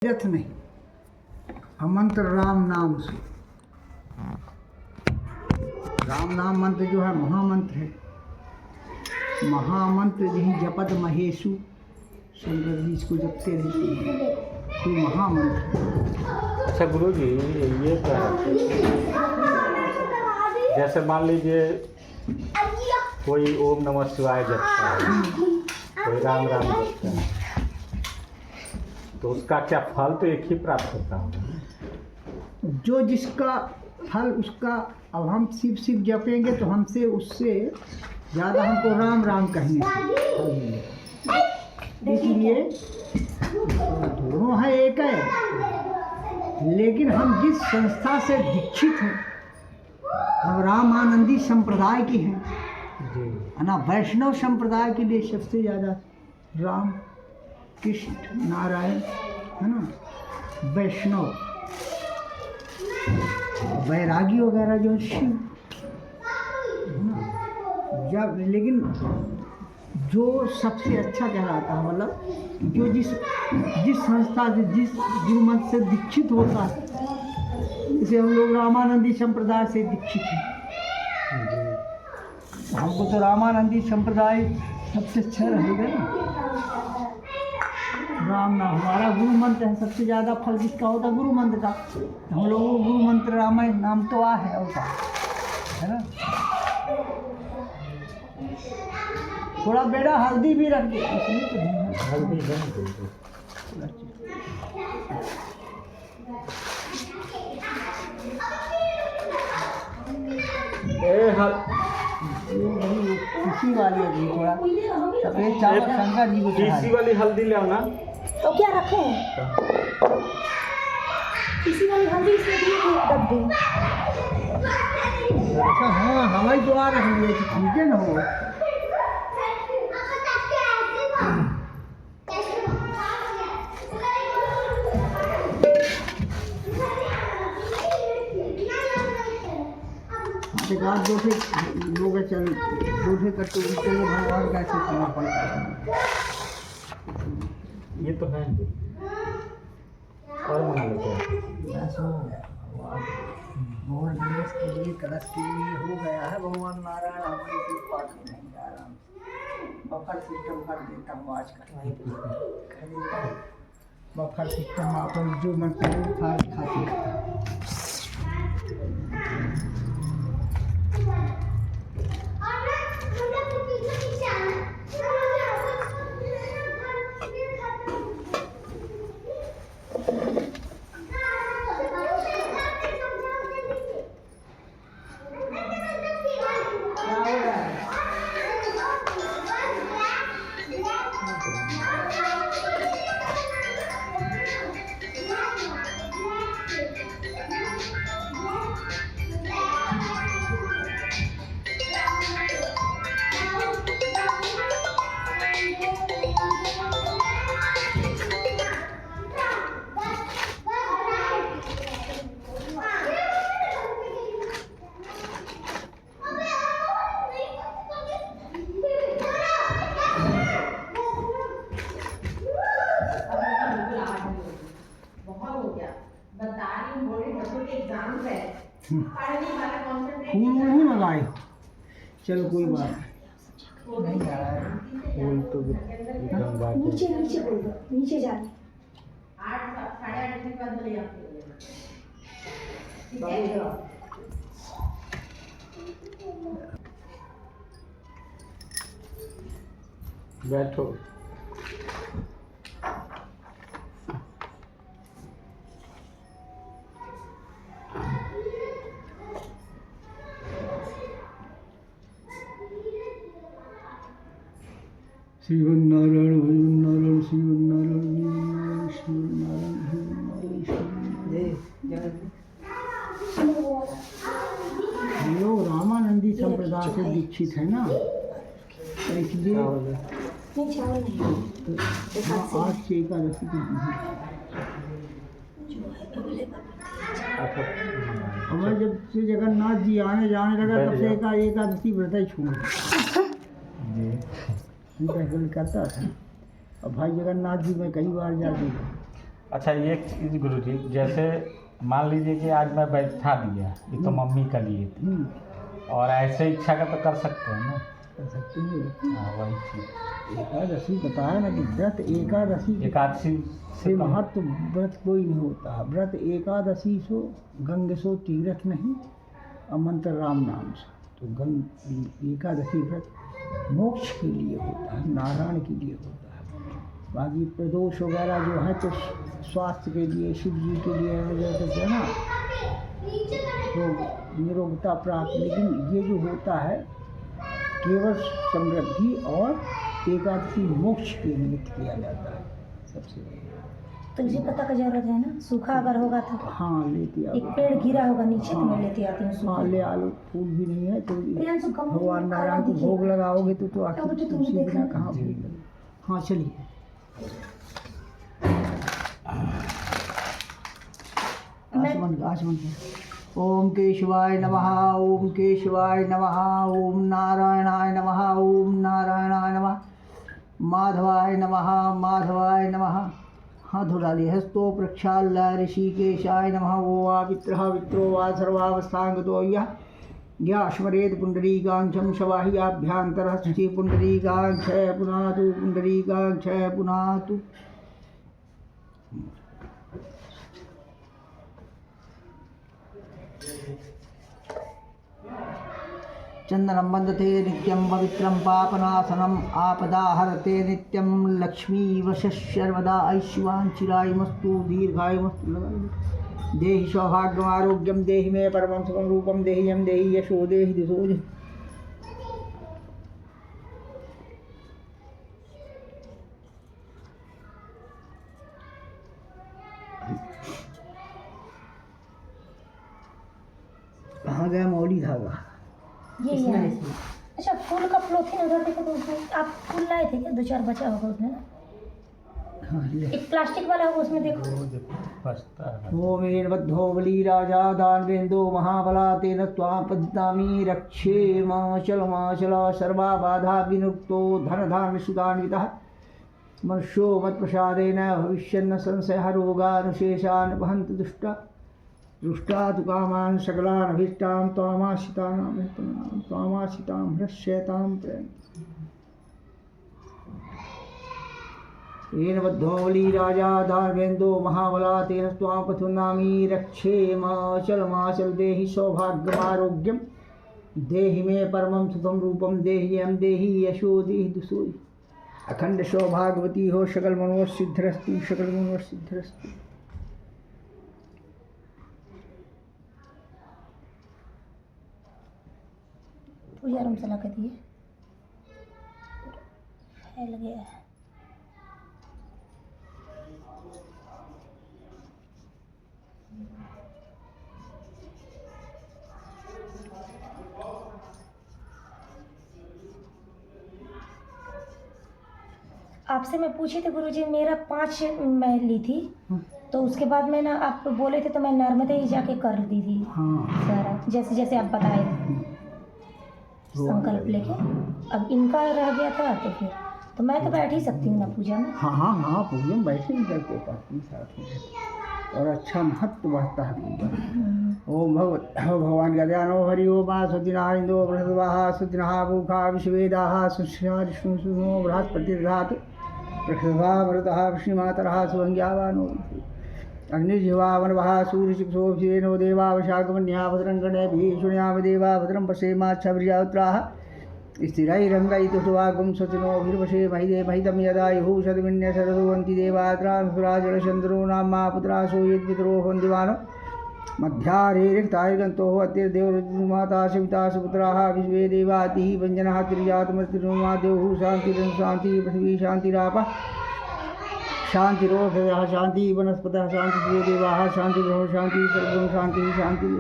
तीर्थ नहीं, मंत्र राम नाम से। राम नाम मंत्र जो है महामंत्र है। महामंत्र यही जपत महेशु, शंकर जी इसको जपते रहते हैं, तो महामंत्र। अच्छा गुरु जी, ये क्या है? जैसे मान लीजिए कोई ओम नमः शिवाय जपता है, कोई राम राम जपता है, तो उसका क्या फल तो एक ही प्राप्त होता है। जो जिसका फल उसका, अब हम शिव शिव जपेंगे तो हमसे उससे ज़्यादा हमको राम राम कहने से, इसलिए दोनों है एक है। लेकिन हम जिस संस्था से दीक्षित हैं, हम रामानंदी संप्रदाय की हैं, है ना। वैष्णव संप्रदाय के लिए सबसे ज़्यादा राम कृष्ण नारायण, है ना। वैष्णव वैरागी वगैरह जो शिव, है ना। जब लेकिन जो सबसे अच्छा कहलाता है, मतलब जो जिस संस्था से जिस गुरुमत से दीक्षित होता है, जैसे हम लोग रामानंदी संप्रदाय से दीक्षित हैं, हमको तो रामानंदी संप्रदाय सबसे अच्छा रहेगा ना। राम नाम हमारा गुरु मंत्र है। सबसे ज़्यादा फल किसका होता है? गुरु मंत्र का। हम लोगों को गुरु मंत्र रामायण नाम तो आ है होता है ना। थोड़ा बेड़ा हल्दी भी रख दे, इसलिए तो नहीं है। हल्दी खुशी वाली है थोड़ा सफेद चावल शंकर जी को देसी वाली हल्दी ले आओ ना। तो क्या रखें? किसी वाली हल्दी इसमें दिए थे डब्बे। अच्छा हाँ, हवाई तो आ रही है, ठीक है ना। वो आज दो लोग चल दूसरे कट्टू चलो भगवान कैसे समर्पण करें। ये तो है और मना लेते हैं। भगवान गणेश के लिए, कलश के लिए हो गया है। भगवान नारायण हमारे से पाठ नहीं जा रहा। बफर सिस्टम कर देता हूँ आज का। बफर सिस्टम अपन जो मन करे खाते फूल नहीं लगाए। चलो कोई बात नहीं। फूल तो नीचे नीचे बोल दो, नीचे जाके 8 साढ़े 8 के बाद बोले आप बैठो। शिव नारायण भजन नारायण, शिव नारायण, शिव नारायण, हम लोग रामानंदी संप्रदाय से दीक्षित है ना, तो इसलिए नहीं चावल नहीं। आज से एकादशी की हमारे जब से जगन्नाथ जी आने जाने लगा तब से एकादशी व्रत ही छोड़ करता था। और भाई जगन्नाथ जी मैं कई बार जा चुका। अच्छा एक चीज़ गुरु जी, जैसे मान लीजिए कि आज मैं बैठा दिया, ये तो मम्मी का लिए थे, और ऐसे इच्छा का तो कर सकते हैं ना? कर सकते हैं। हाँ वही चीज़। एकादशी बताया ना कि व्रत एकादशी एकादशी से महत्व व्रत कोई नहीं होता। व्रत एकादशी सो गंग सो तीर्थ नहीं, अमंत्र राम नाम से। तो गंग एकादशी व्रत मोक्ष के लिए होता है, नारायण के लिए होता है। बाकी प्रदोष वगैरह जो है तो स्वास्थ्य के लिए, शिव जी के लिए है ना, तो निरोगता प्राप्त। लेकिन ये जो होता है केवल समृद्धि और एकादशी मोक्ष के निमित्त किया जाता है सबसे बड़ा। तुलसी पत्ता का जरूरत है ना, सूखा अगर होगा तो। हाँ लेती आओ। एक पेड़ गिरा होगा नीचे तो मैं लेती आती हूँ सूखा। हाँ ले आलो, फूल भी नहीं है तो प्रियांशु कम भगवान नारायण को भोग लगाओगे तो आखिर तो तुम तुलसी बिना देखना। कहाँ भोग लगे। हाँ चलिए। आचमन ओम केशवाय नमः, ओम केशवाय नमः, ओम नारायणाय नमः, ओम नारायणाय नमः, माधवाय नमः, माधवाय नमः। हाथ डालिए। हस्तो प्रक्षाल्य ऋषिकेशाय नमः। वो वित्रः वित्रो वा सर्वावस्थांगतो यः या स्मरेत् पुंडरीकाक्षं शवाह्याभ्यन्तरः शुचि पुंडरीकाक्षय पुनातु, पुंडरीकाक्षय पुनातु। चंदनं वन्दते नित्यं पवित्रं पापनाशनम् आपदाहरते नित्यं लक्ष्मी वशः ऐश्वान् चिरायुमस्तु दीर्घायुमस्तु। देहि सौभाग्यम् आरोग्यं देहि मे परमं सुखं रूपं देहि यं देहि यशो देहि दिशो देहि। कहाँ गया मौली धागा? ये है। अच्छा फूल का फ्लोथिन उधर देखो तो उसमें आप फूल लाए थे क्या? 2-4 बचा होगा उसमें ना। हाँ ले। एक प्लास्टिक वाला होगा उसमें देखो। वो देखो बचता है। वो वीरबद्धो बली राजा दानवेंदो महाबला तेन त्वां पद्नामी रक्षे माचल सर्वा बाधा विनुक्तो धन धान्य सुदान्वितः मनुष्यो मत्प्रसादेन भविष्यन्न संशयः रोगानुशेषान् वहन्ति दुष्टा दुष्टा तु कामान् सकलान् अभीष्टान् त्वामाशितां हृष्यतां प्रेम। येन बद्धो बली राजा दानवेंदो महाबला तेन त्वां पथुनामी रक्षे माचल देहि सौभाग्यमारोग्यं देहि मे परमं सुखं रूपं देहि यं देहि यशो देहि दुसो। अखंड सौभाग्यवती हो, सकल मनोरथ सिद्धिरस्तु, सकल मनोरथ सिद्धिरस्तु। पूजा रूम चला के दिए फैल गया है। आपसे मैं पूछी थी गुरुजी, मेरा 5 मैं ली थी तो उसके बाद मैं ना, आप बोले थे तो मैं नर्मदे ही जाके कर दी थी सारा, जैसे जैसे आप बताए थे संकल्प लेके। अब इनका रह गया था तो फिर तो मैं तो बैठ ही सकती हूँ ना पूजा में। हाँ पूजा में बैठे नहीं करते पाती साथ में, और अच्छा महत्व बढ़ता है पूजा। ओम भगवान का ध्यान। ओ हरि ओम सुदिना इंदो बृहस्पतिः सुदिना भूखा विश्वेदाः सुष्यादिष्णु बृहस्पतिर्घात प्रक्षभामृतः विष्णुमातरः सुभंग्यावानो अग्निर्जिह्वावनवः सूर्यचिक्षोभिषेनो देवावशागमन्या भद्रङ्गणे भीषुण्याम देवा भद्रं पश्येमाच्छभिर्यात्राः स्थिरैरङ्गैतुष्टवागुं स्वचिनोभिर्वशे महिदे महिदं यदायुः शतमिन्यशरदुवन्ति देवात्रांसुराजलचन्द्रो नाम्मा पुत्रासो यद्वितरो वन्दिमानो मध्यारेरिक्तायर्गन्तोः अत्यर्देवमाता सवितासु पुत्राः विश्वे देवातिः वञ्जनः तिर्यातमर्तिर्मा देवः शान्तिः पृथिवी शान्तिरापः शान्तिरोषधयः शान्ति वनस्पतः शान्ति देवाः शान्ति ब्रह्म शान्ति सर्वं शान्ति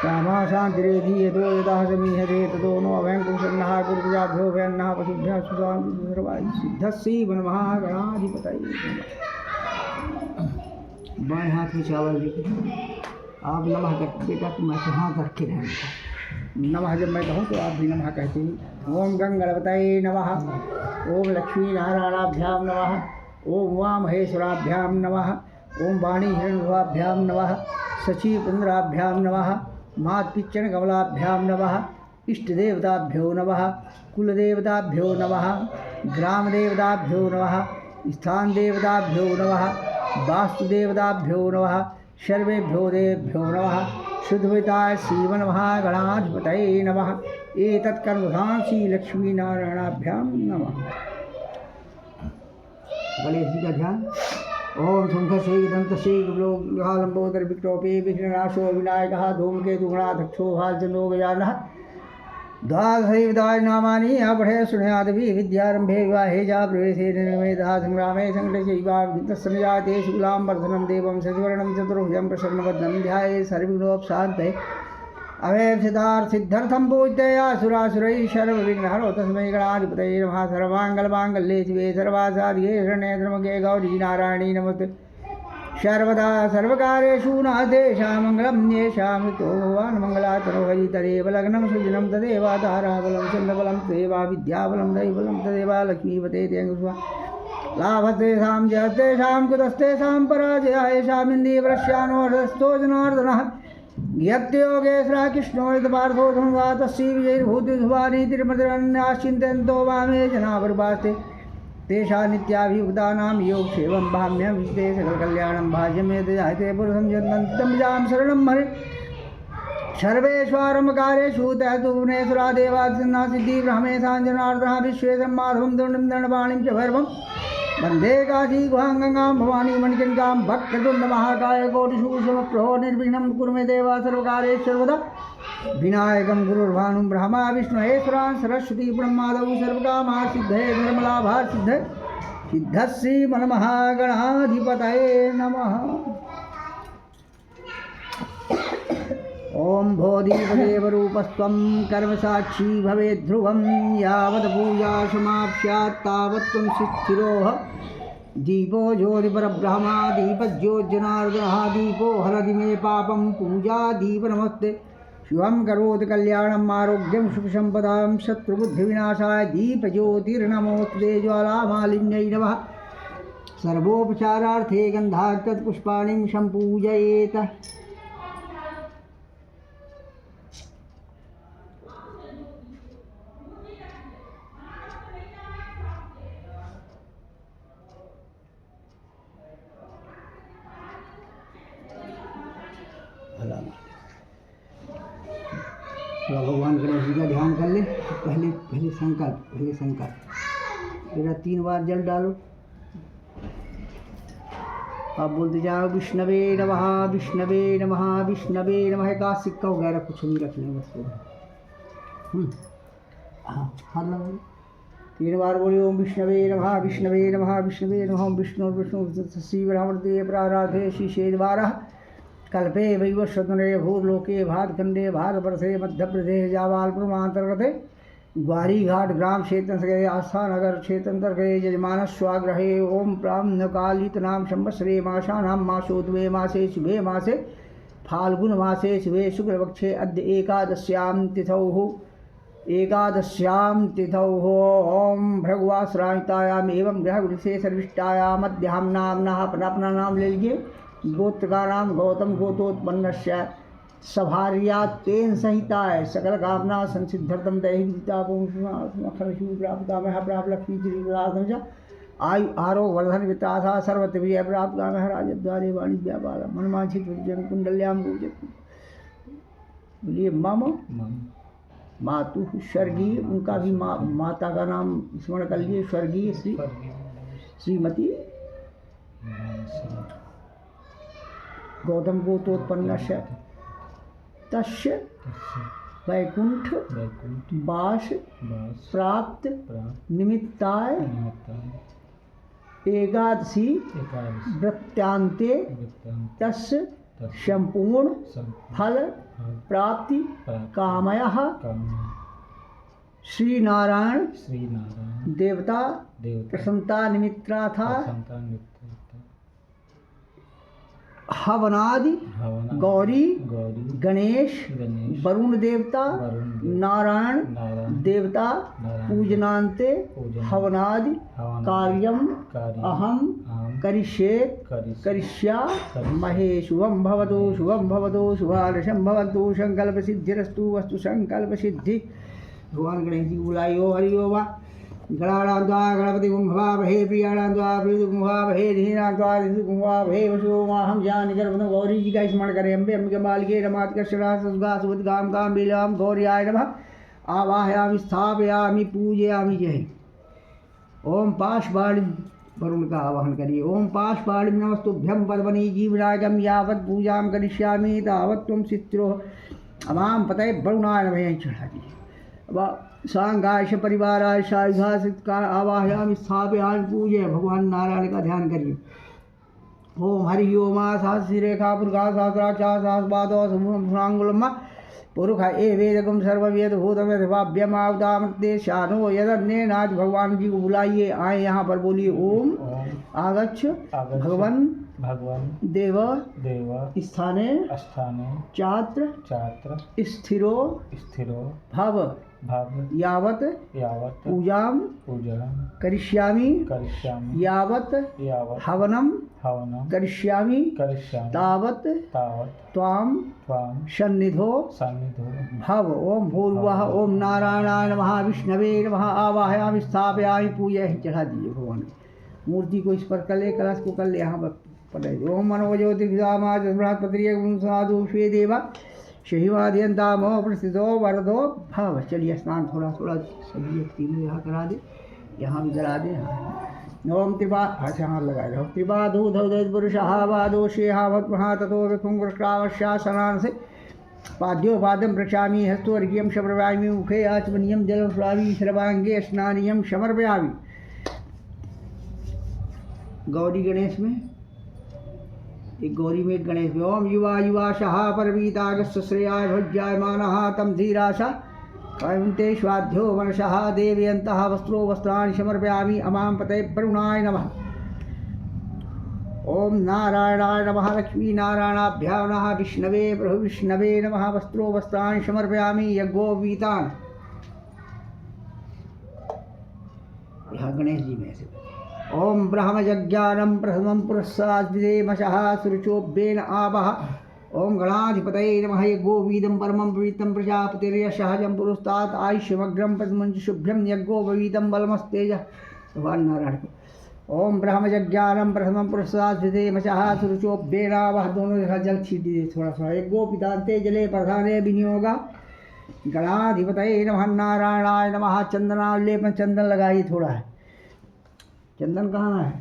श्यामा शान्तिरेधि यतो यतः समीहते ततो नो अभयं कुशन्नः गुरुभ्याभ्यो भयन्नः पशुभ्यः सुशान्ति सर्वाय सिद्धस्यै वनमहागणाधिपतये। बाएं हाथ में चावल लेके आप नमः करके बेटा तुम ऐसे हाथ रख के रहना। नमः जब मैं कहूँ तो आप भी नमः कहते हैं। ओम गंगणपतये नमः, ओम लक्ष्मी नारायणाभ्यां नमः, ओम वामहेश्वराभ्यां नमः। ओम वाणी हिरण्यगर्भाभ्यां नमः। शचीपुन्द्राभ्यां नमः। मातपिच्चनकमलाभ्यां नमः। इष्टदेवताभ्यो नमः। कुलदेवताभ्यो नमः। ग्रामदेवताभ्यो नमः। स्थानदेवताभ्यो नमः। वास्तुदेवताभ्यो नमः। सर्वेभ्यो देवेभ्यो नमः। शुद्धविताय श्रीमन्महागणाधिपतये नमः। एतत्कर्मधाम श्री लक्ष्मीनारायणाभ्यां नमः। गणेश जी का ध्यान। ओम शंखसे दंतसे लंबोदर विक्रोपे विघ्ननाशो विनायकः धूमकेतु गणाध्यक्षो भालचंद्रो गजाननः। द्वादशैवदाय नामानि अपठे शृणुयादपि विद्यारंभे विवाहे च प्रवेशे निर्मेधा संग्रामे संकटेशैवाविघ्नस्संजाते शुक्लां वर्धनं देवं शशिवर्णं चतुर्भुजं प्रसन्नवदनं ध्याये सर्वविघ्नोपशान्तये। अवेक्षितार्थिद्धर्थं पूजया सुरासुरैः सर्वविघ्नहरो तस्मै गणाधिपतये नमः। सर्वमङ्गलमाङ्गल्ये शिवे सर्वासाधिके शरण्ये त्र्यम्बके गौरी नारायणी नमोस्तुते। सर्वदा सर्वकार्येषु नादेशा मङ्गलं येषां मृतो भगवान् मङ्गलातनो हरि तदेव लग्नं सुजनं तदेव ताराबलं चन्द्रबलं तदेव विद्याबलं दैवबलं तदेव लक्ष्मीपते तेङ्गुस्वा लाभस्तेषां जयस्तेषां कुतस्तेषां पराजया येषामिन्दीवरस्यानो हृदस्थो जनार्दनः। यत्योगेश्वरः कृष्णोऽर्धपार्थो संवातस्य विजयभूतिर्भुवानीतिर्मतिरन्याश्चिन्तयन्तो वामे जनावर्भास्ते तेषा नित्याभियुक्तानां योगक्षेमं भाम्यं विशते सकलकल्याणं भाज्यमेत जायते पुरुषं जन्मन्तं जां शरणं हरे। सर्वेष्वारम्भकार्येषु तैतु भुवनेश्वरा देवादिना सिद्धिब्रह्मेशां जनार्दनः विश्वेशं माधवं दुर्णं दण्डपाणिं च भैरवं वन्दे काशी गुहां गंगां भवानी मणिकर्णिकां भक्ततुण्डमहाकाय कोटिसूक्ष्मप्रभो निर्विघ्नं कुरु मे देव सर्वकार्येषु सर्वदा। विनायकं गुरुर्भानुं ब्रह्मा विष्णुहेश्वरान् सरस्वती ब्रह्मादौ सर्वकामार्थिसिद्धये धर्मलाभार्थिसिद्धये सिद्धश्रीमन्महागणाधिपतये नमः। ओम बोधिदेवरूपस्त्वं कर्मसाक्षी भवेद् ध्रुवं यावत् पूजा समाप्स्यात् तावत् त्वं स्थिरो दीपो ज्योतिपरब्रह्मा दीपज्योज्जनार्दनः दीपो हरति मे पापं पूजा दीप नमस्ते। शिवं करोति कल्याणम् आरोग्यं सुखसम्पदां शत्रुबुद्धिविनाशाय दीपज्योतिर्नमोऽस्तुते। ज्वालामालिन्यै नमः। सर्वोपचारार्थे गन्धात् पुष्पाणि सम्पूजयेत्। भगवान गणेश जी का ध्यान कर ले। पहले संकल्प मेरा 3 बार जल डालो। आप बोलते जाओ विष्णवे नमः विष्णवे नमः विष्णवे नमः। का सिक्का वगैरह कुछ नहीं रखने बस। हाँ हाथ लगाओ 3 बार बोले ओम विष्णवे नमः विष्णवे नमः विष्णवे नमः। विष्णु विष्णु शिव रामदेव प्राराधे श्रीषेद्वारः कल्पे वैवस्वतने भूलोके भातखंडे भारतवर्षे मध्यप्रदेश जावालपुरमांतर्गते ग्वारी घाट ग्राम क्षेत्र गए आस्था नगर क्षेत्र गए यजमान स्वाग्रहे ओम प्राकालितनाम संवत्सरे मासानां मासोद्वे मासे शुभे मासे फाल्गुन मासे शुभे शुक्लपक्षे अद्य एकादश्यां तिथौ ओम भृगुवासरायतायाम एवं ग्रह विशेष सर्विष्टायाम अद्याम नामना अपना नाम ले लीजिए। गोत्र का नाम गौतम गोत्रोत्पन्नस्य सभार्यात्तेन संहिताय सकल कामना संसिद्धर्थम दैहिकतापों प्राप्तामः प्राप्त लक्ष्मी श्रीराधन च आयु आरोग्य वर्धन वित्रासा सर्वत्र विजय प्राप्त कामः राजद्वारे वाणी व्यापार मनमांसित जन कुंडल्यां गोचर। बोलिए मम मातु स्वर्गीय उनका भी माता का नाम स्मरण कर लिए स्वर्गीय श्रीमती गौतम गोत्रोत्पन्नस्य तस्य वैकुंठ वास प्राप्त निमित्ताय एकादशी वृत्तान्ते तस्य संपूर्ण फल प्राप्ति कामयः श्री नारायण देवता प्रसन्नता निमित्ता था हवनादि हवना गौरी गौरी गणेश गणेश वरुण देवता वरुण देव नारायण नारायण देवता नारायण पूजनान्ते पूजनान्ते हवनादि हवनादि कार्यम कार्यम अहम अहम करिष्ये करिष्या महे शुभम भवतु शुभारशम भवतु संकल्प सिद्धिरस्तु वस्तु संकल्प सिद्धि। भगवान गणेश जी बुलाई ओ हरि ओ वा गणानां त्वा गणपति गुंभवामहे प्रियाणां त्वा प्रीतिगुंभवामहे धीनां त्वा धीतिगुंभवामहे वसुमाहं जानि गर्भनो। गौरी जी का स्मरण करें। अम्बे अम्बिके मालिके रमात्कर्षणा सुगा सुभद्गां कां बिलां गौर्याय नमः। आवाहयामि स्थापयामि पूजयामि। जय ओम पाशबाणि वरुण का आवाहन करिए। ओम पाशबाणि नमस्तुभ्यं पद्मनि जीवनागम यावत् पूजां करिष्यामि तावत् त्वं सित्रो अमां पतये वरुणाय नमः। यहीं चढ़ा दीजिए। अब सांगाश परिवाराय सायुधासित का आवाहयामि स्थापयामि पूजय। भगवान नारायण का ध्यान करिए। ओम हरि ओम सहस्री रेखा पुरुषा सहस्राक्षा सहस्रपादो समूहांगुलम पुरुष ए वेदगम सर्ववेद भूतमेवाभ्यम आवतामृते शानो यदन्येनाथ। भगवान जी को बुलाइए, आए यहाँ पर बोलिए ओम आगच्छ भगवन भगवान देव देव स्थाने स्थाने चात्र चात्र स्थिरो स्थिरो भव भव यावत् यावत् पूजां पूजा करिष्यामि करिष्यामि यावत् यावत् हवनं हवनं करिष्यामि करिष्यामि तावत् तावत् त्वां त्वां सन्निधो सन्निधो भव। ओम भूर्भुवः ओम नारायणाय नमः विष्णवे नमः। आवाहयामि स्थापयामि पूजय। चढ़ा दीजिए भगवान की मूर्ति को। इस पर कर ले, कलश को कर ले, यहाँ पर पढ़ाइए। ओम मनोज्योतिर्धामाज बृहस्पति साधु श्वे देवा शहिवाद्यंतामो प्रसिद्धो वरदो भव। चलिए स्नान थोड़ा थोड़ा सभी एक तीनों यहाँ करा दे, यहाँ भी करा दे। ओम त्रिपा अच्छा हाथ लगाए रहो। त्रिपाधु धौदपुरुषः वादोषेहावत् महा ततो विखुंग्रश्रावश्यासनान से पाद्यो पादम प्रक्षामि हस्तोर्घ्यम समर्पयामि मुखे आचमनीयम जलम स्वामी सर्वांगे स्नानीयम समर्पयामि। गौरी गणेश में एक गौरी में एक गणेश में। ओम युवा युवा शाह परवीतागस्य श्रेयाय भज्यायमानः तम धीराशा कौन्ते स्वाध्यो मनसः देवयन्तः वस्त्रो वस्त्राणि समर्पयामि। अमां पतये वरुणाय नमः। ओम नारायणाय नमः। लक्ष्मी नारायणाभ्यां नमः। विष्णवे प्रभु विष्णवे नमः। वस्त्रो वस्त्राणि समर्पयामि। यज्ञोपवीतान्। यहाँ गणेश जी में से ओम ब्रह्मज्ञानम प्रथमं पुरस्साद्विदेमशः सुरुचोभ्येन आवह। ओम गणाधिपतये नमः। यज्ञोपवीतं परमं पवित्रं प्रजापतिर्यशहजं पुरस्तात् आयुष्यमग्रं पद्मंशुभ्यं यज्ञोपवीतं बलमस्तेजः। भगवान नारायण को। ओम ब्रह्मज्ञानम प्रथमं पुरस्साद्विदेमशः सुरुचोभ्येन आवह। दोनों जगह जल छीट दीजिए थोड़ा थोड़ा। यज्ञोपवीतान्ते जले प्रधाने विनियोगा। गणाधिपतये नमः। नारायणाय नमः। चंदनालेपन चंदन लगाइए थोड़ा है। चंदन कहाँ है?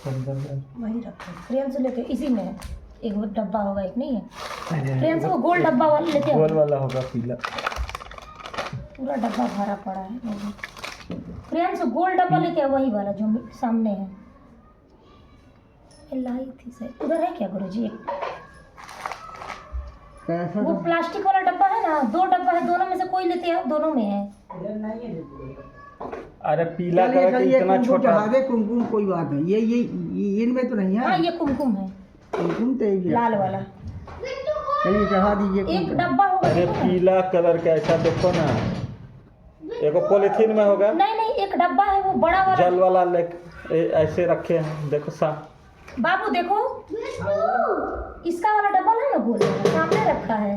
चंदन वही रखो। प्रियंशु लेते इसी में है। एक वो डब्बा होगा, एक नहीं है। प्रियंशु वो गोल डब्बा वाला लेते हैं। गोल वाला होगा पीला। पूरा डब्बा भरा पड़ा है। प्रियंशु गोल डब्बा लेते हैं, वही वाला जो सामने है। लाई थी सर, उधर है क्या गुरुजी? कैसा वो प्लास्टिक वाला डब्बा है ना, दो डब्बा है, दोनों में से कोई लेते हैं। दोनों में है। अरे पीला कलर का इतना छोटा चढ़ा दे। कुमकुम कोई बात नहीं। ये इनमें तो नहीं है। हाँ ये कुमकुम है, कुमकुम तो ये लाल वाला। चलिए चढ़ा दीजिए एक कुमकुम। डब्बा होगा। अरे देखो ना। पीला कलर का ऐसा देखो ना। एक पॉलिथीन में होगा। नहीं नहीं, एक डब्बा है वो बड़ा वाला। जल वाला ऐसे रखे हैं देखो सा। बाबू देखो, इसका वाला डब्बा ना गोल सामने रखा है।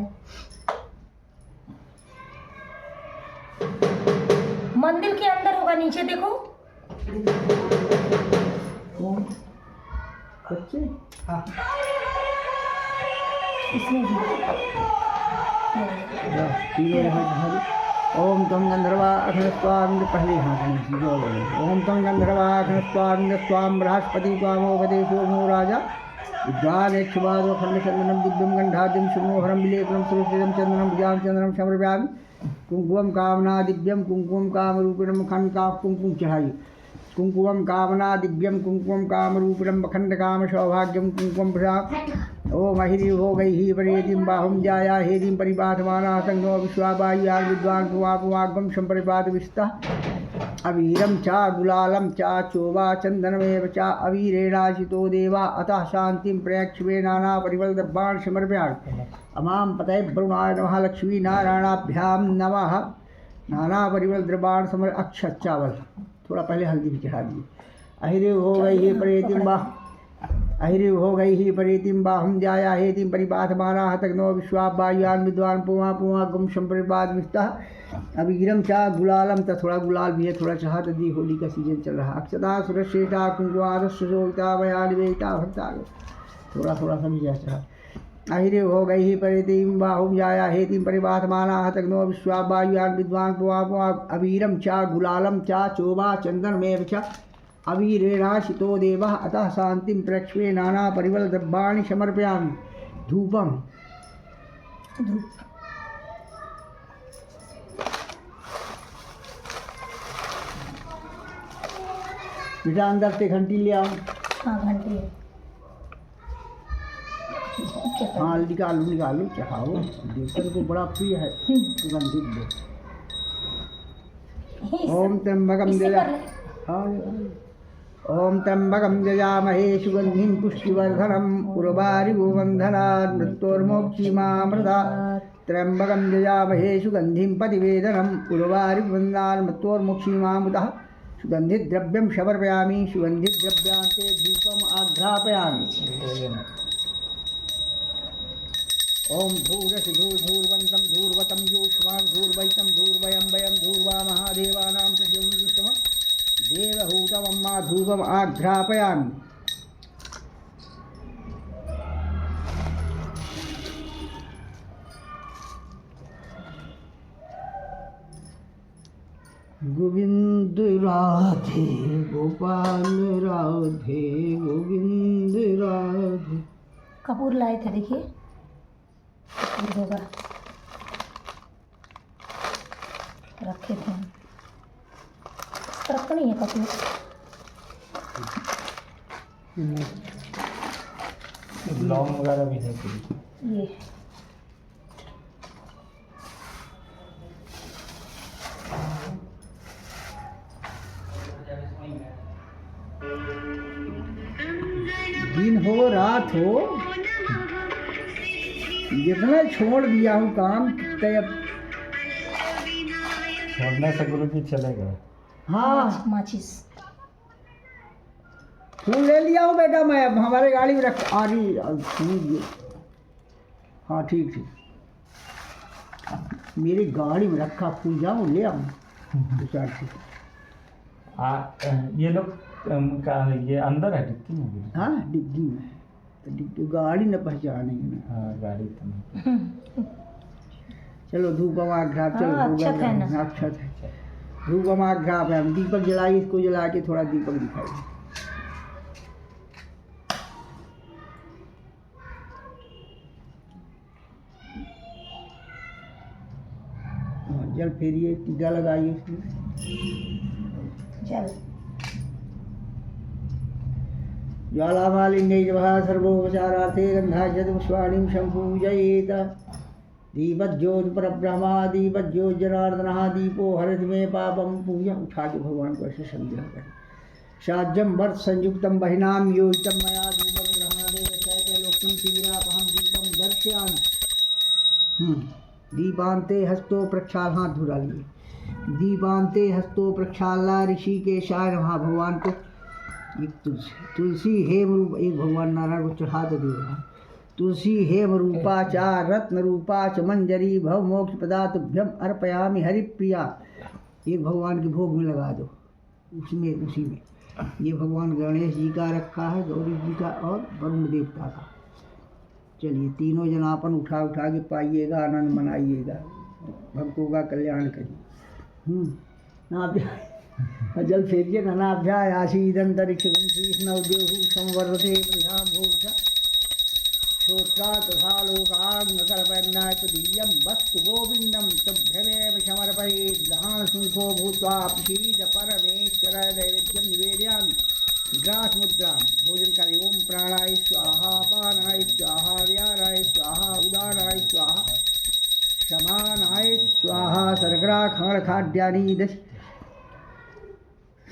मंदिर के अंदर होगा, नीचे देखो। बच्चे हाँ इसमें भी तीनों यहाँ चढ़ा दे। ओम तम गंधर्वा अखिलस्वाम। पहले यहाँ गणेश जी को बोले। ओम तम गंधर्वा अखिलस्वाम स्वाम बृहस्पति स्वामोपदेशो मो राजा विद्वानेक्षुवादो खंडचंदनम दिव्यम गंधाद्यम शुभोहरम विलेपनम सुरक्षितम चंदनम भुजाम चंदनम समर्पयामि। कुंकुमम कामना दिव्यम कुंकुम काम रूपिणम खंड का कुंकुम चढ़ाइए। कुंकुमम कामना दिव्यम कुंकुम काम रूपिणम खंड काम सौभाग्यम कुंकुम प्रसाद। ओम अहिरी हो गई ही परेतिम बाहुम जाया हेरिम परिपाठमाना संगो विश्वाबाई विद्वान कुमाकुमागम संपरिपात विष्टा। अवीरम चा गुलालम चा चोवा चंदनमेव चा अवीरेणाशितो देवा अतः शांतिं प्रयक्षवे नाना परिमल द्रव्याणि समर्पयामि। अमां पतये वरुणाय नमः लक्ष्मी नारायणाभ्यां नमः। नाना परिमल द्रव्याणि समर अक्षत चावल थोड़ा पहले हल्दी भी चढ़ा दिए। अहिरे हो गई ही परेतिम बा अहिरे हो गई ही परेतिम बाहुम जाया हेतिम परिपाठमाना हतग्नो विश्वावायुयान विद्वान पुआ पुआ गुम संपरिपाद विस्तः अभिगिरम चा गुलालम तो थोड़ा गुलाल भी है थोड़ा चाह दी। होली का सीजन चल रहा। अक्षता सुरक्षेता कुंकुमादस्योता वया निवेदिता भक्ता थोड़ा थोड़ा सा भी चाह। अहिरे हो गई ही परितिम बाहुम जाया हेतिम परिपाठमाना हतग्नो विश्वावायुयान विद्वान पुआ पुआ अवीरम चा गुलालम चा चोबा चंदनमेव च अवीरेणाशितो देवः अतः शांतिं प्रयक्षवे नाना परिमल द्रव्याणि समर्पयामि। धूपम बेटा अंदर से घंटी ले आओ। हाँ घंटी है। हाँ निकालो निकालो चढ़ाओ। देवतन को बड़ा प्रिय है सुगंधित। ओम त्र्यंबकम ओम त्र्यंबकम जयामहे सुगंधिं पुष्टिवर्धनम् उर्वारुकबन्धनात् मृत्योर्मोक्षीमामृतात्। त्र्यंबकम जयामहे सुगंधिं पतिवेदनम् उर्वारुकबन्धनात् मृत्योर्मोक्षीमामृतः। सुगंधित द्रव्यम समर्पयामि। सुगंधित द्रव्यांते धूपम आघ्रापयामि। ओम धूरस धूर्वंतम धूर्वतम योष्मान् धूर्वैतम धूर्वयं वयं धूर्वा महादेवानां प्रशिवं जुष्टम देवहूतमम्मा धूपम आघ्रापयामि। गोविंद राधे गोपाल राधे गोविंद राधे। कपूर लाए थे देखिए कपूर होगा रखे थे। तरफ तो नहीं है कपूर। लौंग वगैरह भी है ये दिन हो रात हो जितना छोड़ दिया हूँ काम तब छोड़ने से गुरु जी चलेगा। हाँ माचिस फूल ले लिया हूँ बेटा मैं। अब हमारे गाड़ी में रख आ रही फूल। हाँ ठीक ठीक मेरी गाड़ी में रखा फूल जाऊँ ले आऊँ दो चार चीज। ये लोग का ये अंदर है डिक्की में। हाँ डिग्गी में तो डिग्गी गाड़ी न पहचानेंगे ना। हाँ गाड़ी तो नहीं। चलो धूपमाघ्राप चलो हाँ, अक्षत है ना। अक्षत है धूपमाघ्राप है। हम दीपक जलाइए इसको जला के थोड़ा दीपक दिखाइए। जल फेरिए टीका लगाइए इसमें। चल ज्वालामालिन्यै जवः सर्वोपचारार्थे गन्धाक्षतपुष्पाणिं सम्पूजयेत्। दीपज्योतिपरब्रह्मा दीपज्योतिजनार्दनः दीपो हरति मे पापं। पूजा उठा के भगवान को ऐसे संध्या करें। साज्यं वर्त संयुक्तं बहिनां योजितं मया दीपं ग्रहणादेव शैत्यलोक्यं तीरापहं दीपं दर्शयामि। दीपान्ते हस्तो प्रक्षाल हाथ धुला लिए। दीपान्ते हस्तो प्रक्षाला ऋषिकेशाय नमः। भगवान को एक तुलसी हेम रूप एक भगवान नारायण को चढ़ा दे देगा। तुलसी हेम रूपा चा रत्न रूपा च मंजरी भव मोक्ष पदातुभ्यम अर्पयामि हरिप्रिया। एक भगवान के भोग में लगा दो उसमें उसी में। ये भगवान गणेश जी का रखा है, गौरी जी का और वरुण देवता का। चलिए तीनों जनापन उठा उठा के पाइएगा, आनंद मनाइएगा, भक्तों का कल्याण करिए। जल फेरिए। नानाभ्याय आशीदंतरिक्षगम शीष्णवदेहु संवर्धते प्रधा भोज श्रोत्रा तथा लोकांगकल्पन्नाय तदीयं वस्तु गोविंदम तुभ्यमेव समर्पयेत्। दहान सुखो भूत्वा प्रसीद परमेश्वर नैवेद्यं निवेदयामि। ग्रास मुद्रा भोजन करें। ओम प्राणाय स्वाहा पानाय स्वाहा व्यानाय स्वाहा उदानाय स्वाहा समानाय स्वाहा। सर्गरा खंड खाद्यानि दश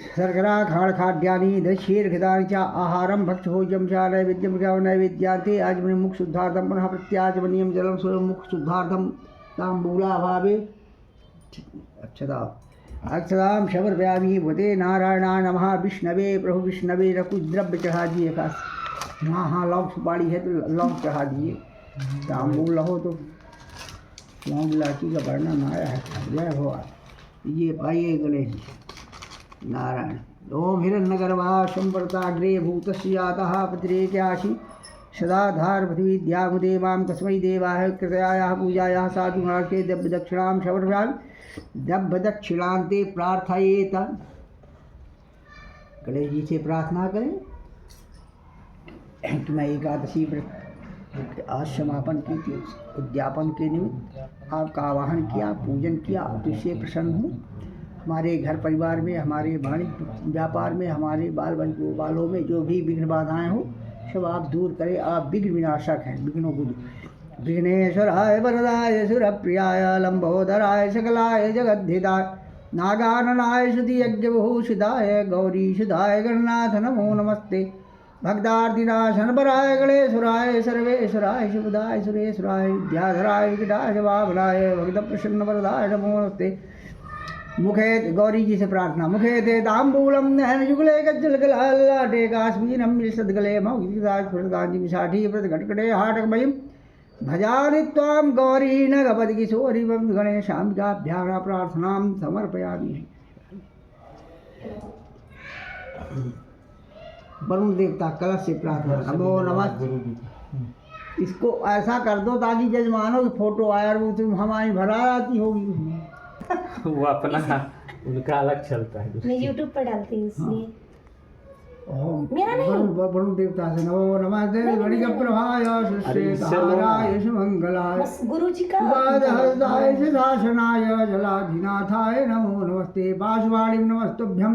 शर्करा खाद्यानि दक्षीर्घृतानि च आहारं भक्षभोज्यं च नैवेद्यं च नैवेद्यान्ते आचमनीयं मुखशुद्धार्थं पुनः प्रत्याचमनीयं जलं स्वयं मुखशुद्धार्थं ताम्बूलाभावे अक्षतां शबरव्यामी वदे नारायणाय नमः विष्णवे प्रभु विष्णवे न कुछ द्रव्य चढ़ा दिए का हाँ लौंग सुपारी है तो लौंग चढ़ा दिए ताम्बूल हो तो लौंग इलायची का वर्णन आया है जय भगवान ये पाइए गले नारायण ओम हिरण्यगर्भा संवर्ताग्रे भूतस्य जातः पतिरेक्यासि सदाधार पृथ्वी द्यामुदेवां तस्मै देवाय कृतयाः पूजायाः साधु महाराष्ट्रे दक्षिणां शबरव्याम दक्षिणान्ते प्रार्थयेत। गणेश जी से प्रार्थना करें कि मैं एकादशी व्रत आज समापन की थी, उद्यापन के निमित्त आपका आवाहन किया, पूजन किया, तो इससे प्रसन्न हूँ। हमारे घर परिवार में, हमारे वाणिज्य व्यापार में, हमारे बालों में जो भी विघ्न बाधाएँ हो सब आप दूर करें। आप विघ्न विनाशक हैं, विघ्नों को विघ्नेश्वराय वरदाय सुरप्रियाय लंबोदराय सकलाय जगद्धिताय नागाननाय श्रुति यज्ञभूषिताय गौरीशुधाय गणनाथ नमो नमस्ते। भक्तार्तिनाशन पराय गणेश्वराय सर्वेश्वराय शिवदाय सुरेश्वराय विद्याधराय विकटाय वामनाय भक्त प्रसन्न वरदाय नमो नमस्ते। मुखे गौरी जी से प्रार्थना मुखे ते ताम्बूलम नहन युगले गज्जलगलाटे काश्मीरम सदगले मौगिदाजी विषाठी व्रत घटकटे हाटकमयीं भजानि त्वां गौरी न गपति किशोरी गणेशाम्बिकाभ्यां प्रार्थनां समर्पयामि। वरुण देवता कलश से प्रार्थना नमो नमः। इसको ऐसा कर दो ताकि जजमानों की फोटो आया वो तुम हमारी भरा आती होगी उसमें। वो अपना उनका अलग चलता है। मैं यूट्यूब पर डालती हूँ इसलिए मेरा नहीं वरुण देवता से नमो नमस्ते गणिक प्रभाय सुश्रेताराय सुमंगलाय गुरुजी का हृदय सिद्धासनाय जलाधिनाथाय नमो नमस्ते। पाशवाणीं नमस्तुभ्यं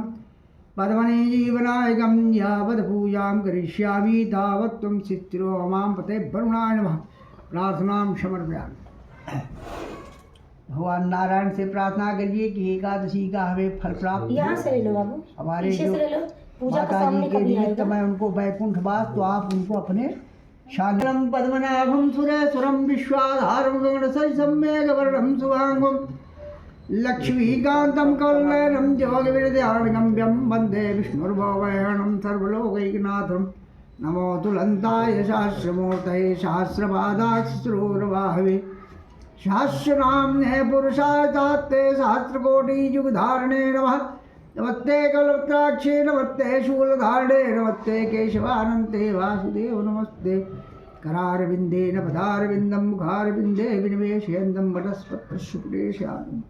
पद्मने जीवनायकं यावत् पूजां करिष्यामि तावत् त्वं चित्रो मां पते वरुणाय नमः। प्रार्थनां समर्पयामि। भगवान नारायण से प्रार्थना करिए कि एकादशी का हमें फल प्राप्त। यहाँ से ले लो बाबू, हमारे जो माता जी के निमित्त मैं उनको वैकुंठ वास तो आप उनको अपने शांतम पद्मनाभम सुरेश्वरम विश्वाधारम गगनसम्मेघवर्णं शुभांगं लक्ष्मीकांतं कौलनयनं जोगविरध्यानगम्यं वन्दे विष्णुर्भवभयहरणं सर्वलोकैकनाथं। नमो तुलन्ताय सहस्रमूर्तये सहस्रपादाक्षरोरवाहवे सहस्रनाम्ने पुरुषाय तात्ते सहस्रकोटियुगधारणे नमः। नमस्ते कल्पत्राक्षे नमस्ते शूलधारणे नमस्ते केशवानन्ते वासुदेव नमस्ते। करारविन्देन पदारविन्दं मुखारविन्दे विनिवेशयन्तं वटस्पत्रशुक्लेशानं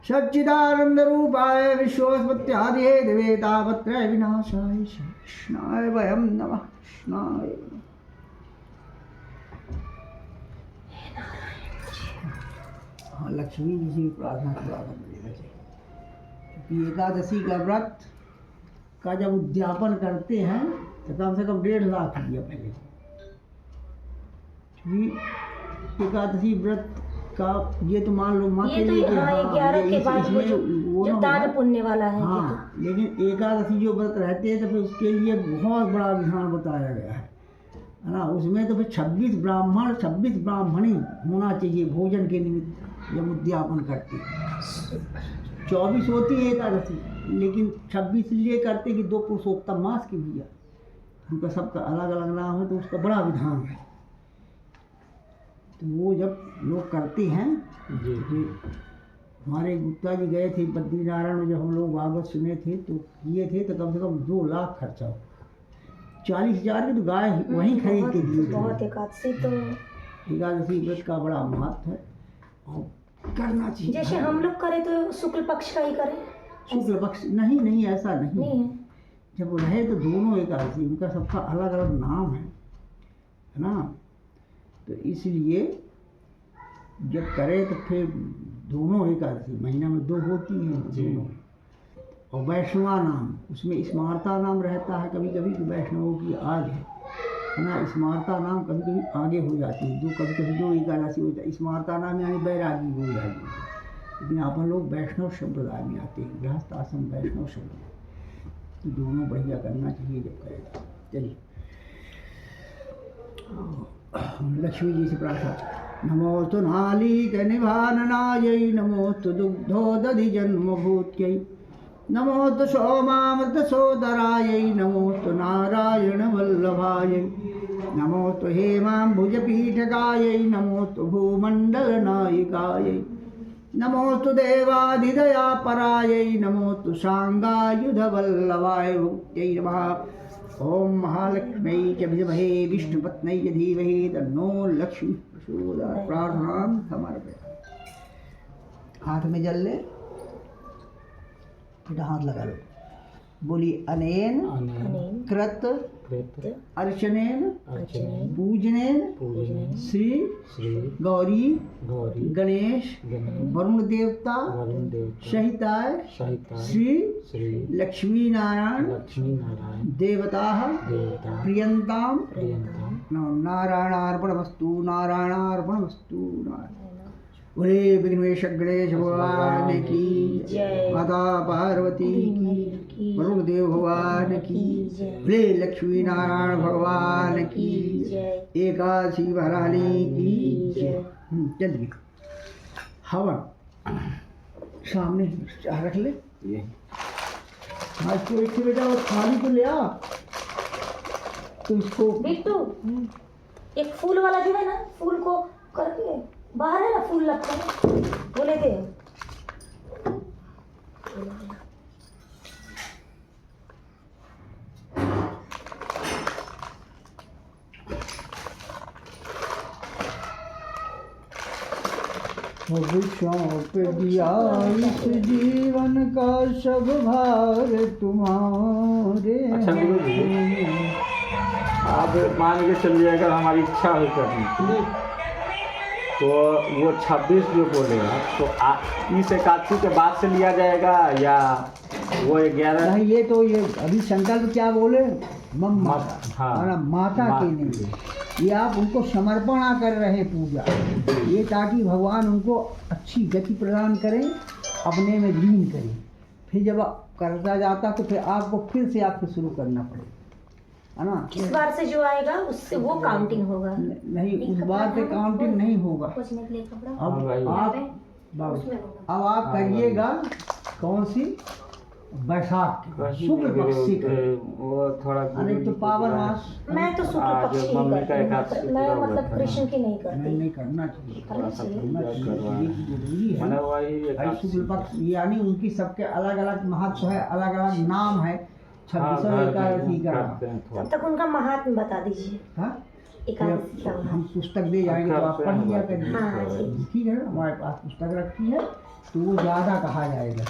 सच्चिदानन्दरूपाय विश्वोत्पत्त्यादिहे दिवे तापत्रय विनाशाय कृष्णाय वयं नमः। कृष्णाय लक्ष्मी जी से प्रार्थना करेगा क्योंकि एकादशी का व्रत का जब उद्यापन करते हैं तो कम से कम 1.5 लाख रुपया पहले, क्योंकि एकादशी व्रत का ये तो मान लो माँ के लिए जो दान पुण्य वाला है। हाँ, लेकिन एकादशी जो व्रत रहते हैं तो फिर उसके लिए बहुत बड़ा विधान बताया गया है ना। उसमें तो फिर 26 ब्राह्मणी होना चाहिए भोजन के निमित्त जब उद्यापन करते हैं। 24 होती है एकादशी, लेकिन 26 इसलिए करते कि 2 पुरुषोत्तम मास की भैया उनका सबका अलग अलग नाम है तो उसका बड़ा विधान है। तो वो जब लोग करते हैं जी हमारे गुप्ता जी गए थे बद्रीनारायण में, जब हम लोग भागवत सुने थे तो किए थे तो कम से कम 2 लाख खर्चा हो। 40,000 की तो गाय वहीं खरीद के दिए। बहुत एकादशी तो एकादशी व्रत का बड़ा महत्व है और करना चाहिए। जैसे हम लोग करें तो शुक्ल पक्ष का ही करें। शुक्ल पक्ष नहीं ऐसा नहीं है। जब रहे तो दोनों एकादशी उनका सबका अलग अलग नाम है ना। तो इसलिए जब करें तो फिर दोनों एकादशी महीना में 2 होती हैं दोनों। और वैष्णवा नाम उसमें स्मारता नाम रहता है कभी कभी कि वैष्णवों की आज है ना। स्मारता नाम कभी कभी आगे हो जाती है, कभी कभी 2 एकादशी हो जाती है। स्मारता नाम यानी बैरागी हो जाएगी लेकिन अपन लोग वैष्णव संप्रदाय में आते हैं, गृहस्थ आश्रम वैष्णव संप्रदाय, तो दोनों बढ़िया करना चाहिए जब करेगा। चलिए लक्ष्मी जी से प्रार्थना। नमोस्तु नालीकनिभाननायै, नमोस्तु दुग्धोदधि जन्मभूत्यै, नमोस्तु सोमामृतसोदरायै, नमोस्तु नारायणवल्लभायै, नमोस्तु हेमाम्बुजपीठकायै, नमोस्तु भूमण्डलनायिकायै, नमोस्तु देवाधिदयापरायै, नमोस्तु साङ्गायुधवल्लभाय भुक्त्यै नमः। ओम महालक्ष्मी च विद्महे विष्णुपत्न्यै च धीमहि तन्नो लक्ष्मी प्रचोदयात्। प्रार्थना समर्पयामि। हाथ में जल ले, फिर हाथ लगा लो। बोली अनेन अनेन कृत कृत अर्चनेन अर्चनेन पूजनेन पूजनेन श्री श्री गौरी गौरी गणेश गणेश वरुण देवता वरुण देवता सहिताय सहिताय श्री श्री लक्ष्मी नारायण लक्ष्मी नारायण देवता देवता प्रियंताम प्रियंताम नारायणार्पणमस्तु नारायणार्पणमस्तु। बोले विघ्नेश गणेश भगवान की जय। माता पार्वती की, वरुण देव भगवान की, बोले लक्ष्मी नारायण भगवान की, एकादशी महारानी की जय। चलिए हवन सामने रख ले। आज को एक बेटा और थाली को ले आ, तो इसको बिट्टू एक फूल वाला जो है ना, फूल को करके बाहर है ना, फूल लगता है वो ले दे। सौंप दिया इस जीवन का सब भार तुम्हारे। अच्छा गुरु जी, आप मान के चलिए अगर हमारी इच्छा हो करनी की, तो वो 26 जो बोलेगा तो इस एकादशी के बाद से लिया जाएगा या वो 11? नहीं, ये अभी संकल्प क्या बोले, मम माता, हाँ, और माता के नहीं, ये आप उनको समर्पण कर रहे पूजा, ये ताकि भगवान उनको अच्छी गति प्रदान करें, अपने में लीन करें। फिर जब करता जाता तो फिर आपको फिर से आपको शुरू करना पड़ेगा, है ना। इस बार से जो आएगा उससे वो काउंटिंग होगा। नहीं, उस बार से काउंटिंग नहीं होगा। पोंछने के लिए कपड़ा अब आप करिएगा कौन सी, बैसाख की शुक्ल पक्ष की, वो थोड़ा अरे तो पावन मास। मैं तो शुक्ल पक्ष की मम्मी नहीं का एकादशी करती, पूरा मैं हुआ मतलब था कृष्ण की नहीं करती। नहीं करना चाहिए, करना चाहिए। जरूरी है। मैंने वही भाई एकादशी शुक्ल पक्ष यानी उनकी सबके अलग अलग महत्व है, अलग अलग नाम है। 26 एकादशी का, तब तक उनका महात्म बता दीजिए। हाँ एकादशी का हम पुस्तक दे जाएंगे तो आप पढ़ लिया करिए। हाँ, ठीक है ना, हमारे पास पुस्तक रखी है तो वो ज़्यादा कहा जाएगा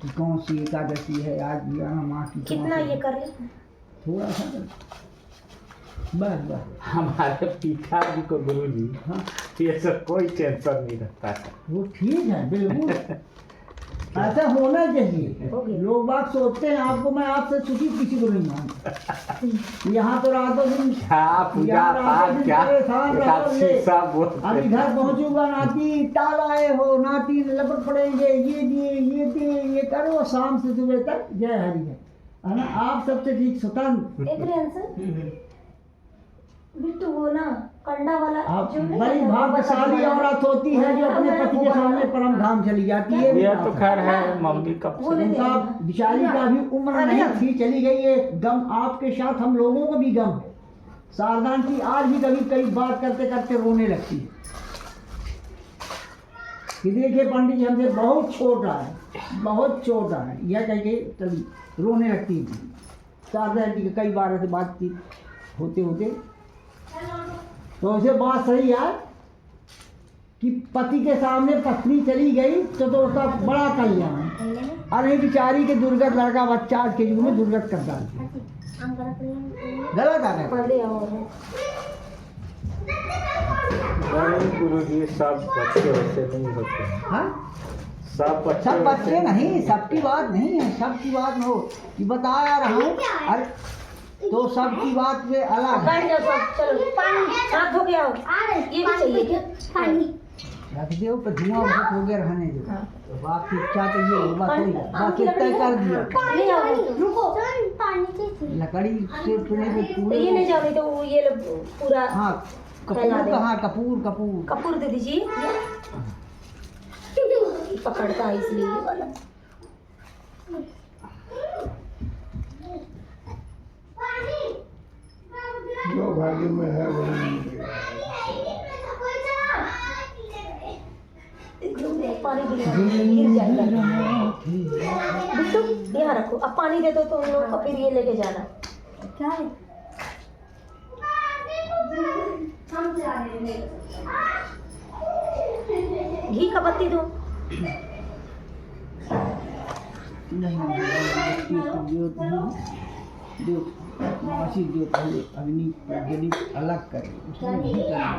कि कौन सी एकादशी है आज, माँ की कितना ये कर ले, थोड़ा सा बस। हमारे पिताजी को गुरु जी, हाँ ये सब कोई टेंशन नहीं रहता है। वो ठीक है, बिल्कुल ऐसा होना चाहिए। लोग बात सोचते हैं आपको मैं आपसे छुट्टी किसी को नहीं मानता। यहाँ तो रातों दिन क्या पूजा पाठ, क्या एकादशी सब बोलते अभी घर पहुँचूंगा, नाती ताल आए हो, नाती लपट पड़ेंगे, ये दिए ये करो, शाम से सुबह तक जय हरि है ना। आप सबसे ठीक स्वतंत्र एक आंसर बिट्टू वो ना कंडा वाला आप जो नहीं बड़ी है, भाग्यशाली औरत होती है जो अपने पति के सामने परम धाम चली जाती है। ये तो खैर है मम्मी कब वो से। ले उनका बिचारी का भी उम्र नहीं थी, चली गई है। गम आपके साथ हम लोगों को भी गम है। शारदान की आज भी कभी कई बात करते करते रोने लगती है कि देखिए पंडित जी हमसे बहुत छोटा है, यह कह के चली रोने लगती है। शारदा जी कई बार ऐसे बातचीत होते तो उसे बात सही है कि पति के सामने पत्नी चली गई तो उसका बड़ा कल्याण। अरे बेचारी के दुर्गत लड़का बच्चा आज के युग में दुर्गत कर डालती, गलत आ रहा है। गुरु जी सब बच्चे वैसे नहीं होते हैं। हाँ सब बच्चे नहीं, सबकी बात नहीं है, सबकी बात न हो कि बता रहा हूँ। अरे तो सबकी बात में अलग है। बैठ जाओ सब, चलो पानी हाथ धो के आओ, ये भी चाहिए क्या? पानी रख दो पर धुआं बहुत हो गया रहने दो। हाँ। तो बाप की इच्छा तो ये होगा कोई बाकी तय कर दिया। ले आओ रुको, लकड़ी से पुणे पे तो पूरे ये ले जाओ, नहीं तो वो ये लो पूरा। हाँ फैला कपूर दे। कहाँ कपूर कपूर कपूर दे दीजिए, पकड़ता है इसलिए ये वाला। जो भाग्य में है वही मिलेगा। पानी गिर जाएगा। बिट्टू यहाँ रखो, अब पानी दे दो तो उन लोगों को, फिर ये लेके जाना। क्या है? घी का बत्ती दो। नहीं ज्योत जो मासी जो पहले अग्नि प्रज्वलित अलग करे उसमें घी करना।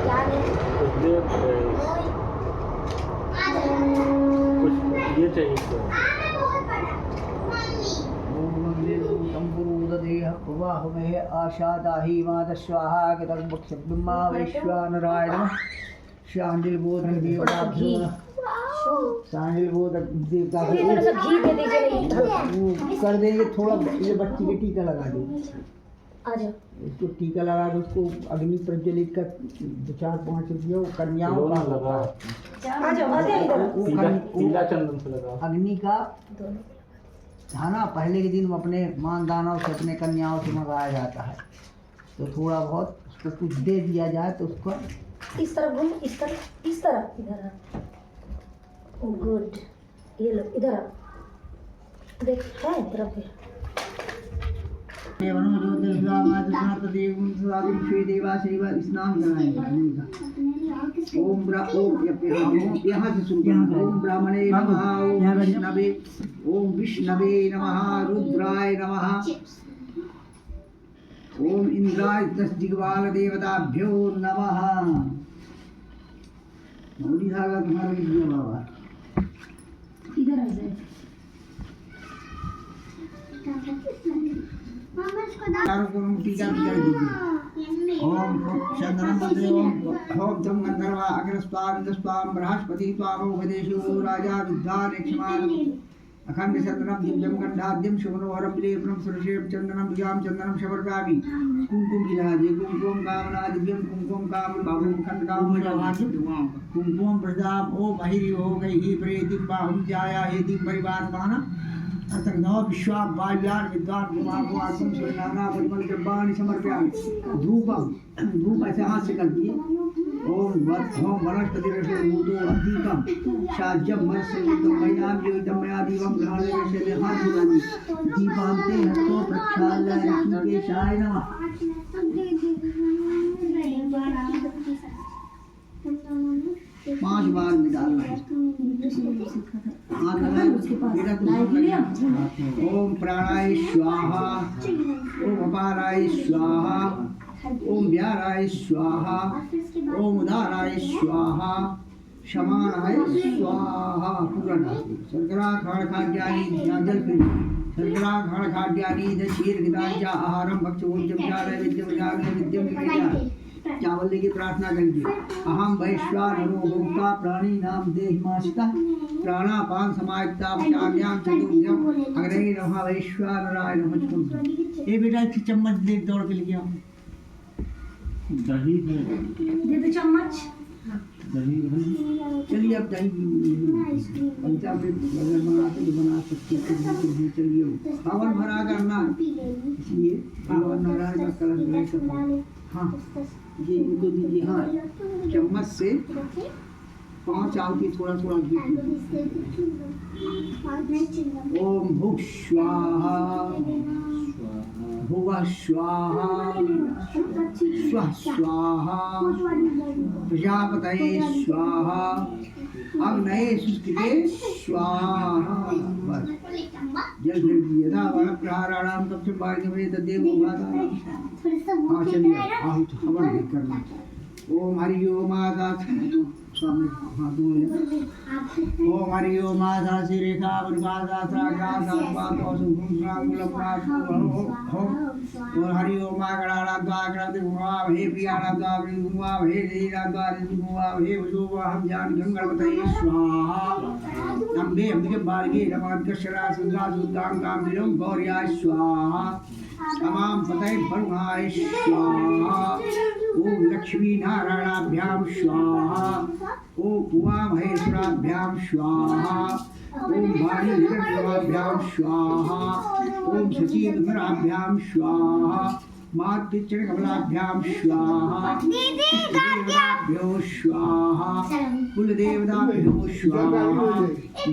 क्या है? इसलिए कुछ ये चाहिए तो ओम वंदे तंबुरुददेह प्रवाहमेह आशादाहि माद स्वाहा गतं वक्षब्रह्मा वैश्वानराय नमः। शांडिल गोत्र देवता घी। शांडिल गोत्र देवता ये थोड़ा सा घी दे दीजिए। वो कर देंगे थोड़ा। ये बच्ची के टीका लगा दो, आ जाओ। उसको टीका लगा दो, उसको अग्नि प्रज्वलित कर 4-5 रुपये कन्याओं खिलौना का लगा। आ जाओ, आ जाओ इधर। वो पीला पीला चंदन से लगा। अग्नि का दोनों। था ना, पहले के दिन वो अपने मानदानों से अपने कन्याओं से मंगाया जाता है, तो थोड़ा बहुत उसको कुछ दे दिया जाए तो उसको इस तरफ घूम, इस तरफ, इस तरफ, इधर आ। गुड, ये लो इधर आ। देख है तरफ है। स्नान कराएंगे अग्नि का। ओम यहाँ से शुरू करें। ओम ब्राह्मणे नमः, ओम विष्णवे नमः, रुद्राय नमः, ओम इंद्राय 10 दिग्बाल देवताभ्यो नमः। मौली धागा तुम्हारा लिख दिया बाबा। इधर आ जाए। चारों को टीका भी कर दीजिए। ओम चंद्रम मंत्रे ओम तम गंधर्वा अग्रस्वाम बृहस्पति स्वामोपदेशो राजा विद्वान क्षमान अखंड चंद्रम दिव्यम गंधाद्यम शुभनोहरम लेपनम सुरशेप चंदनम दुजाम चंदनम शबरपापी कुमकुम विराजे कुमकुम कामना दिव्यम कुमकुम काम बाबू खंड काम कुमकुम प्रजाप ओ महिरी हो गई ही प्रेतिम बाहुम जाया हेति परिवार माना अतर्नव विश्वा बाल्यान विद्वान कुमार आत्म सुनाना परिमल जब्बानि समर्पयामि। धूप ऐसे हाथ से कर दिए। ओम वनस्पति रसे भूतो अतीतम शाज्यम मत्स्य दमयान योदम मया दीवम ग्रहणे रसे हाथ जुगानी दीपांते हस्तो प्रक्षाल्य ऋषिकेशाय नमः। 5 बार में डालना है। ओम प्राणाय स्वाहा, ओम अपाराय स्वाहा, ओम व्याराय स्वाहा, ओम उदाराय स्वाहा, शमानाय स्वाहा। पूरा शर्करा खाद्यानि जल शर्करा खाद्यानि क्षीर गीतांचा आहारम भक्षभोज्यम नैवेद्यम नैवेद्यम नैवेद्यम। चावल लेके प्रार्थना करिए। अहम वैश्वानरो भोक्ता प्राणी नाम देहिमाश्रिता प्राणापान समायुक्ता चाम्याम चतुर्भुजम अग्रे नमः वैश्वानराय नमः। ये बेटा एक चम्मच ले दौड़ के लेके आओ। दही है। दे दो चम्मच। दही है। चलिए अब दही पंचामृत अगर बनाते तो बना सकते हैं। चलिए हवन भरा करना, इसलिए भगवान नारायण का कलश लेकर। हाँ ये इनको दीजिए। हाँ चम्मच से 5 आउटी थोड़ा थोड़ा घी। ओम भुक् स्वाहा भुवः स्वाहा स्वः स्वाहा प्रजापतये स्वाहा अग्नये सुष्टुते स्वाहा। बस जल यदा प्रहाराणाम तब से बाढ़ तदेव भाता। हाँ चलिए आहुति हवन भी करना। ओम हरि ओम आदा स्वामी हाँ दो ओम हरि ओम आधा श्री रेखा वनवासा सागा सात्वात और हरि ओम आगणाना द्वागणाति भुवा हे प्रियाना द्वाग्नि भुवा हे देना द्वारि भुवा हे वसुवा हम ज्ञान गंगणपतये स्वाहा अम्बे अंबिके बालगे नमाद्गशरा सुधा सुदां कामदिनं गौर्या स्वाहा तमाम पतये भरुणाय स्वाहा ओम लक्ष्मी नारायणाभ्याम स्वाहा ओम उमा महेश्वराभ्याम स्वाहा ओम वाणी हिरण्यवाभ्याम स्वाहा ओम शचीन्द्राभ्याम स्वाहा मातृचरणकमलाभ्यां स्वाहा देवताभ्यो स्वाहा कुलदेवताभ्यो स्वाहा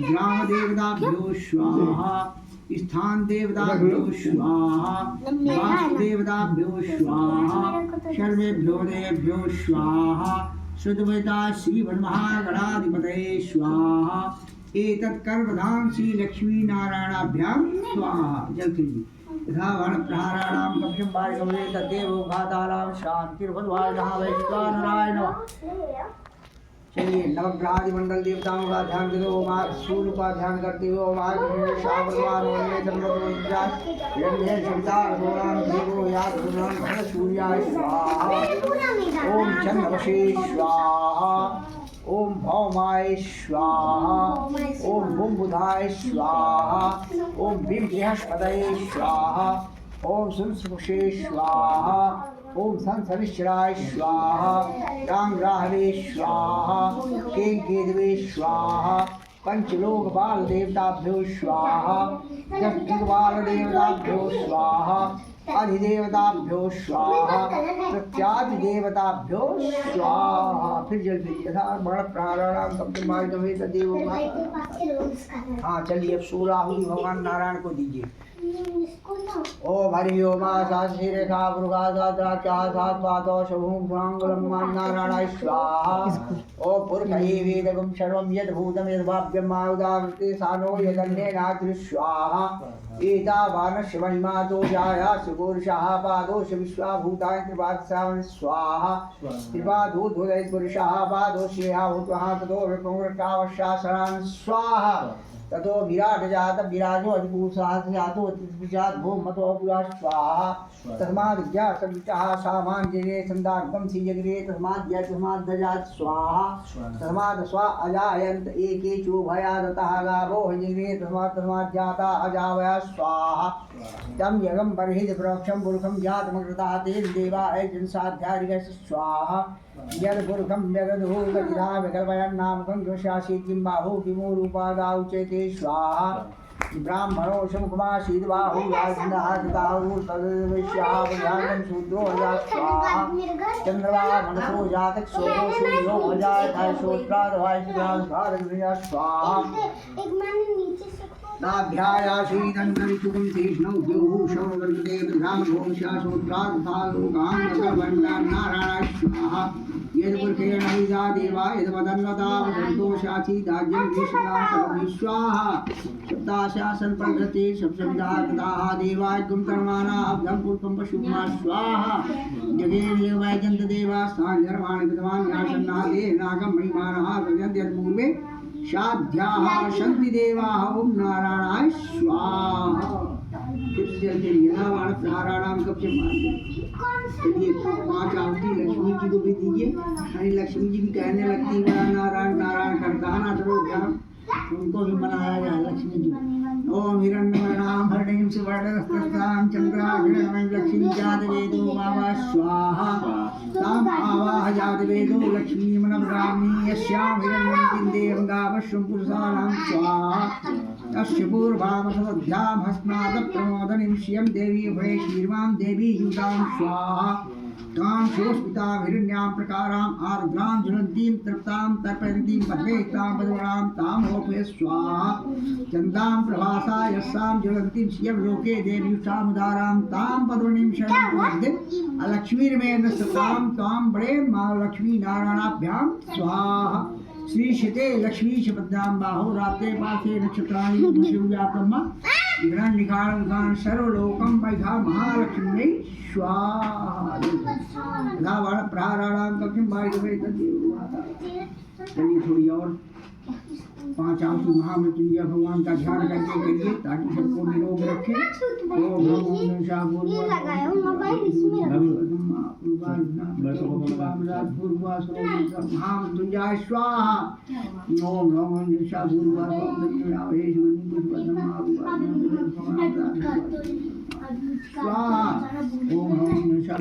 ग्रामदेवताभ्यो स्वाहा स्थान देवताभ्यो स्वाहा वासुदेवताभ्यो स्वाहा सर्वेभ्यो देवेभ्यो स्वाहा सुदवेता श्री महागणाधिपतये स्वाहा एतत् कर्मधाम श्री लक्ष्मी नारायणाभ्यां स्वाहा जल्दी यथा वनप्रहाराणां कक्षं वारिकमले तद्देवो घातारां शान्तिर्भद्वारिणः वैश्वानरायण चलिए नवग्रहादि मंडल देवताओं का ध्यान देते हो माँ सूर्य का ध्यान करते हो माँ शावरवान वन्य जन्मोजान संसार भगवान देवो याद भगवान सूर्याय स्वाहा ओम चंद्रवशे स्वाहा ओम भौमाय स्वाहा ओम बुधबुधाय स्वाहा ओम बृहस्पतये स्वाहा ओम सुंसुषे स्वाहा ओम संसनिश्चराय स्वाहा रांग्राहवे स्वाहा केंकेतवे स्वाहा पंचलोक बाल देवताभ्यो स्वाहा दशदिग्बाल देवताभ्यो स्वाहा अधिदेवताभ्यो स्वाहा प्रत्यादिदेवताभ्यो स्वाहा फिर जल्दी यथा बड़ प्राणायाम कब्ज मार्ग में तदेव हाँ चलिए अब सूराहुति भगवान नारायण को दीजिए ओम हरि ओम शास्त्री रेखा नारायणाय स्वाहा ओम पुरखये वेदगं सर्वं यद्भूतं यद्भाव्यं मायुदावृते सानो यदन्येनाग्र स्वाहा एतावानस्य महिमातो जायास्य पुरुषः पादोश विश्वाभूताय त्रिपादश्रावण स्वाहा त्रिपादोद्भुतै पुरुषः पादोश्येहा भूत्वः ततो विपुरकावशासनान् स्वाहा ततो विराट जात विराजो अधिपूषात् जातो अतिजात भो मतो पुरा स्वाहा तस्माद् ज्ञा सवितः सामान्यने संदार्पं सीजग्रे तस्माद् ज्ञा तस्माद् दजात स्वाहा तस्माद् स्वा अजायन्त एके चोभयादतः गावो हजिग्रे तस्माद् जाता अजावया स्वाहा तं यगं बर्हिद् प्रोक्षं पुरुषं जातमकृतः तेन देवा जनसाध्यारिकस्य स्वाहा यद् पुरुषं जगद्भूतविधा विकल्पयन्नामकं कृशासि किं बाहु किमो रूपादाउच्यते स्वाहा ब्राह्मणो शमुखमासीद् बाहु राजन्दः कृताहु तद्वैश्याः भजानं शूद्रो अजात् स्वाहा चन्द्रमा मनसो जातः सोमो सूर्यो अजात् श्रोत्राद् वायुग्रामभारगृहा स्वाहा नाभ्यायासीदन्नरिचुकं तीक्ष्णौ द्योः शववर्गते ब्रह्मभोंशासोत्राद्भालोकान् नारायणाय स्वाहा यद्पुरुषेण विदा देवा यद्वदन्वता सन्तोषासि दाज्यं विश्वासं स्वाहा सप्ताशासन प्रकृते सप्तविधा कृताः देवायगं कर्माणा अब्धं पुरुषं पशुमा स्वाहा जगेन वैजन्त देवा स्थानधर्माणि कृतवान् यासन्ना देहनागं महिमानः गजन्ति यत्पूर्वे शाध्याः शक्ति देवाः ओम नारायणाय स्वाहा नारायणाम कब से चलिए 5 आहुति लक्ष्मी जी को भी दीजिए। यानी लक्ष्मी जी भी कहने लगती है नारायण नारायण करता ना चलो ध्यान उनको भी मनाया गया लक्ष्मी जी। ओम हिरण्यवर्णां हरिणीं सुवर्णरक्तस्तां चन्द्राग्रहणं लक्ष्मी जातवेदो मावा स्वाहा ताम् आवाह जातवेदो लक्ष्मीमनब्राह्मी यस्यां हिरण्यं देवं गावश्वं पुरुषाणां स्वाहा तस्य पूर्वामसोऽध्यां हस्नात् प्रमोदनीं श्रियं देवी भये शीर्वां देवी युतां स्वाहा तां शोष्मितां हिरण्यां प्रकाराम् आर्द्रां ज्वलन्तीं तृप्तां तर्पयन्तीं पद्मेतां पद्मनां तां होपे स्वाहा चन्दां प्रभासा यस्सां ज्वलन्तीं श्रियं लोके देवीयुषामुदारां तां पद्मनीं शरणं लक्ष्मीर्मेन सतां त्वां बड़े मा लक्ष्मी नारायणाभ्यां स्वाहा श्री शिते लक्ष्मी शपद्याम बाहो राते पाथे नक्षत्राणि मधुव्यातम्मा विघ्नं निखारं सर्वलोकं वैधा महालक्ष्मी स्वाहा लावण प्रहाराणां कक्षं वायुवे चलिए थोड़ी और 5 आंसू महामृत्युंजय भगवान का ध्यान करने के लिए ताकि सबको निरोग रखे। ओम नमो शाह महामृत्युंजय स्वाहा। ओम नमो शाह स्वाहा। ओम नमो शाह